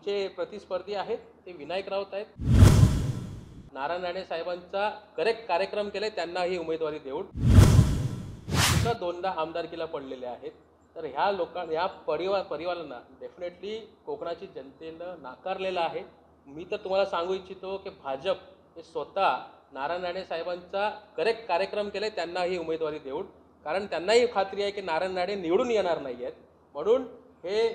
आमचे प्रतिस्पर्धी आहेत ते विनायक राऊत आहेत. नारायण राणे साहेबांचा करेक्ट कार्यक्रम केले, त्यांनाही उमेदवारी देऊन सुद्धा दोनदा आमदारकीला पडलेले आहेत. तर ह्या ह्या परिवारांना डेफिनेटली कोकणाची जनतेनं नाकारलेलं आहे. मी तर तुम्हाला सांगू इच्छितो की भाजप हे स्वतः नारायण राणे साहेबांचा करेक्ट कार्यक्रम केले, त्यांनाही उमेदवारी देऊन, कारण त्यांनाही खात्री आहे की नारायण राणे निवडून येणार नाही आहेत. म्हणून हे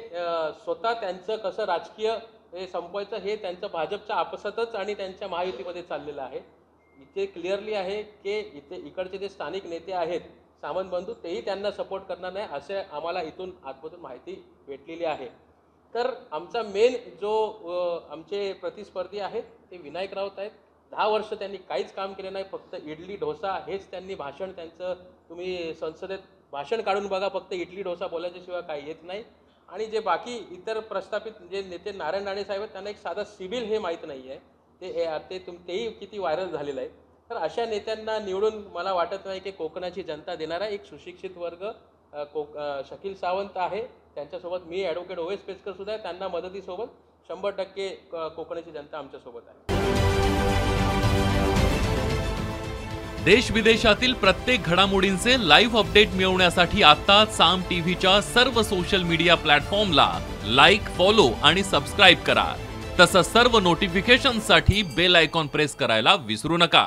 स्वतः त्यांचं कसं राजकीय हे संपवायचं हे त्यांचं भाजपच्या आपसातच आणि त्यांच्या महायुतीमध्ये चाललेलं आहे. इथे क्लिअरली आहे की इकडचे जे स्थानिक नेते आहेत सामंत बंधू, तेही त्यांना सपोर्ट करणार नाही असे आम्हाला इथून आतमधून माहिती भेटलेली आहे. तर आमचा मेन जो आमचे प्रतिस्पर्धी आहेत ते विनायक राऊत आहेत. 10 वर्ष त्यांनी काहीच काम केले नाही, फक्त इडली डोसा हेच त्यांनी भाषण, त्यांचं तुम्ही संसदेत भाषण काढून बघा, फक्त इडली डोसा बोलायच्याशिवाय काही येत नाही. आणि जे बाकी इतर प्रस्थापित जे नेते नारायण राणे साहेब आहेत त्यांना एक साधा सिबिल हे माहीत नाही आहे, तेही किती व्हायरल झालेलं आहे. तर अशा नेत्यांना निवडून मला वाटत नाही की कोकणाची जनता देणार आहे. एक सुशिक्षित वर्ग शकील सावंत आहे, त्यांच्यासोबत मी ॲडव्होकेट ओवेस पेचकर सुद्धा आहे, त्यांना मदतीसोबत 100% कोकणाची जनता आमच्यासोबत आहे. देश विदेशातील प्रत्येक घडामोडींचे लाईव्ह अपडेट मिळवण्यासाठी आता साम टीव्हीच्या सर्व सोशल मीडिया प्लॅटफॉर्मला लाईक, फॉलो आणि सबस्क्राईब करा. तसंच सर्व नोटिफिकेशनसाठी बेल आयकॉन प्रेस करायला विसरू नका.